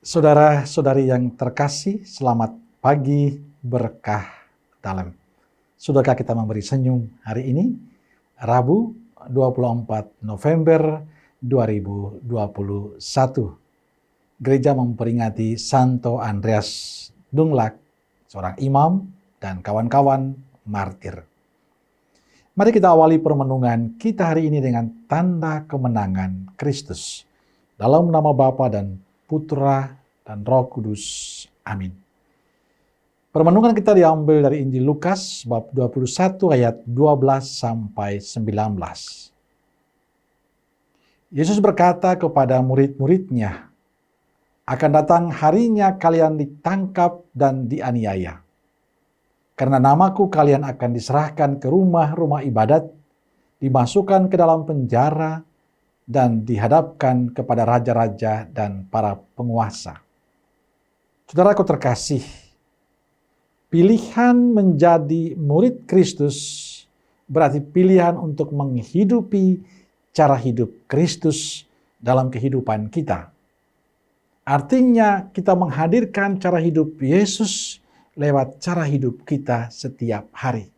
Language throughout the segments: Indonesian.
Saudara-saudari yang terkasih, selamat pagi berkah dalam. Sudahkah kita memberi senyum hari ini? Rabu 24 November 2021. Gereja memperingati Santo Andreas Dunglac, seorang imam dan kawan-kawan martir. Mari kita awali permenungan kita hari ini dengan tanda kemenangan Kristus. Dalam nama Bapa dan Putra dan Roh Kudus. Amin. Permenungan kita diambil dari Injil Lukas bab 21 ayat 12 sampai 19. Yesus berkata kepada murid-muridnya, "Akan datang harinya kalian ditangkap dan dianiaya. Karena namaku kalian akan diserahkan ke rumah-rumah ibadat, dimasukkan ke dalam penjara, dan dihadapkan kepada raja-raja dan para penguasa." Saudaraku terkasih, pilihan menjadi murid Kristus berarti pilihan untuk menghidupi cara hidup Kristus dalam kehidupan kita. Artinya kita menghadirkan cara hidup Yesus lewat cara hidup kita setiap hari.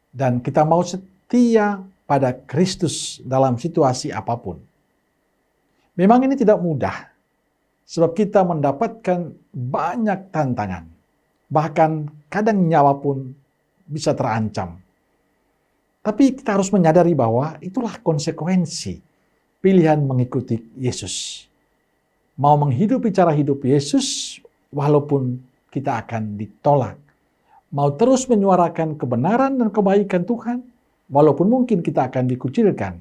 Dan kita mau setia pada Kristus dalam situasi apapun. Memang ini tidak mudah, sebab kita mendapatkan banyak tantangan. Bahkan kadang nyawa pun bisa terancam. Tapi kita harus menyadari bahwa itulah konsekuensi pilihan mengikuti Yesus. Mau menghidupi cara hidup Yesus walaupun kita akan ditolak. Mau terus menyuarakan kebenaran dan kebaikan Tuhan, walaupun mungkin kita akan dikucilkan.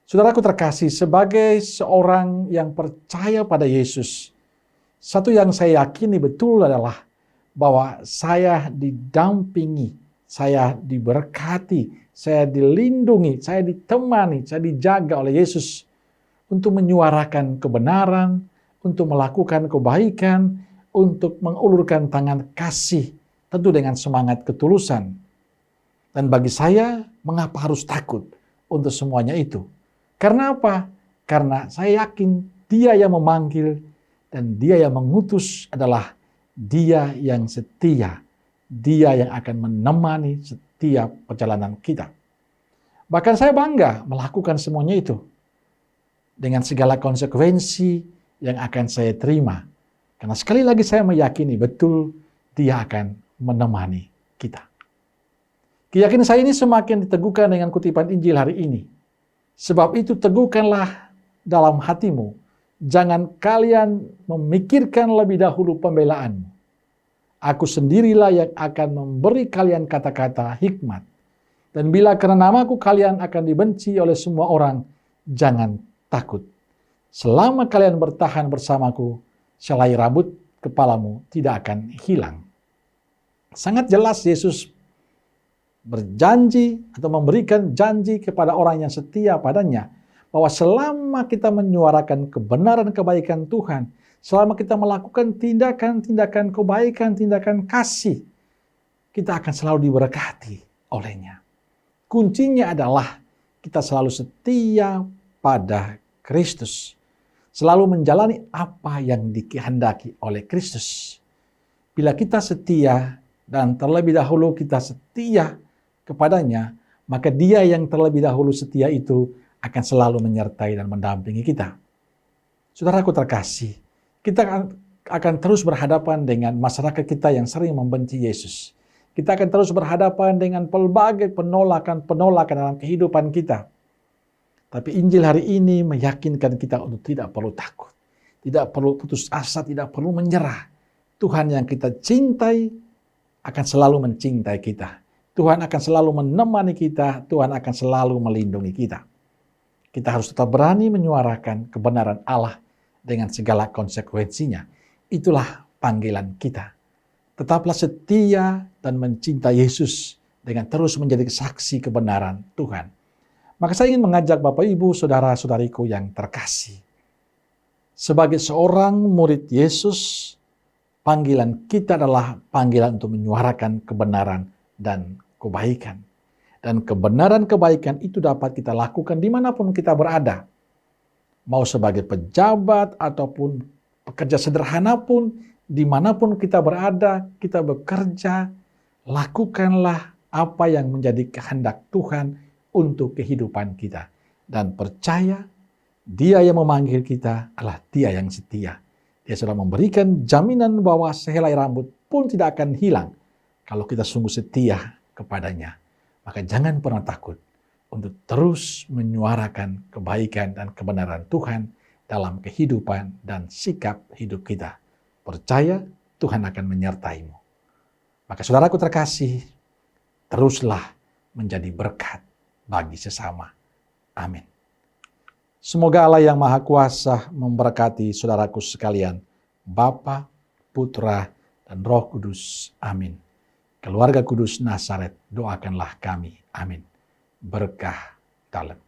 Saudaraku terkasih, sebagai seorang yang percaya pada Yesus, satu yang saya yakini betul adalah bahwa saya didampingi, saya diberkati, saya dilindungi, saya ditemani, saya dijaga oleh Yesus untuk menyuarakan kebenaran, untuk melakukan kebaikan, untuk mengulurkan tangan kasih, tentu dengan semangat ketulusan. Dan bagi saya, mengapa harus takut untuk semuanya itu? Karena apa? Karena saya yakin Dia yang memanggil dan Dia yang mengutus adalah Dia yang setia. Dia yang akan menemani setiap perjalanan kita. Bahkan saya bangga melakukan semuanya itu dengan segala konsekuensi yang akan saya terima. Karena sekali lagi saya meyakini betul Dia akan menemani kita. Keyakinan saya ini semakin diteguhkan dengan kutipan Injil hari ini. Sebab itu teguhkanlah dalam hatimu. Jangan kalian memikirkan lebih dahulu pembelaanmu. Aku sendirilah yang akan memberi kalian kata-kata hikmat. Dan bila karena namaku kalian akan dibenci oleh semua orang, jangan takut. Selama kalian bertahan bersamaku, selai rambut kepalamu tidak akan hilang. Sangat jelas Yesus berjanji atau memberikan janji kepada orang yang setia padanya bahwa selama kita menyuarakan kebenaran kebaikan Tuhan, selama kita melakukan tindakan-tindakan kebaikan, tindakan kasih, kita akan selalu diberkati olehnya. Kuncinya adalah kita selalu setia pada Kristus, selalu menjalani apa yang dikehendaki oleh Kristus. Bila kita setia dan terlebih dahulu kita setia kepadanya, maka Dia yang terlebih dahulu setia itu akan selalu menyertai dan mendampingi kita. Saudaraku terkasih, kita akan terus berhadapan dengan masyarakat kita yang sering membenci Yesus. Kita akan terus berhadapan dengan pelbagai penolakan-penolakan dalam kehidupan kita. Tapi Injil hari ini meyakinkan kita untuk tidak perlu takut, tidak perlu putus asa, tidak perlu menyerah. Tuhan yang kita cintai akan selalu mencintai kita. Tuhan akan selalu menemani kita, Tuhan akan selalu melindungi kita. Kita harus tetap berani menyuarakan kebenaran Allah dengan segala konsekuensinya. Itulah panggilan kita. Tetaplah setia dan mencintai Yesus dengan terus menjadi saksi kebenaran Tuhan. Maka saya ingin mengajak Bapak Ibu, Saudara-saudariku yang terkasih. Sebagai seorang murid Yesus, panggilan kita adalah panggilan untuk menyuarakan kebenaran dan kebaikan. Dan kebenaran kebaikan itu dapat kita lakukan dimanapun kita berada. mau sebagai pejabat ataupun pekerja sederhana pun, dimanapun kita berada, kita bekerja, lakukanlah apa yang menjadi kehendak Tuhan untuk kehidupan kita. Dan percaya, Dia yang memanggil kita adalah Dia yang setia. Dia sudah memberikan jaminan bahwa sehelai rambut pun tidak akan hilang kalau kita sungguh setia kepadanya. Maka jangan pernah takut untuk terus menyuarakan kebaikan dan kebenaran Tuhan dalam kehidupan dan sikap hidup kita. Percaya Tuhan akan menyertaimu. Maka saudaraku terkasih, teruslah menjadi berkat bagi sesama. Amin. Semoga Allah yang Maha Kuasa memberkati saudaraku sekalian, Bapa, Putra, dan Roh Kudus. Amin. Keluarga Kudus Nazaret, doakanlah kami. Amin. Berkah dalam.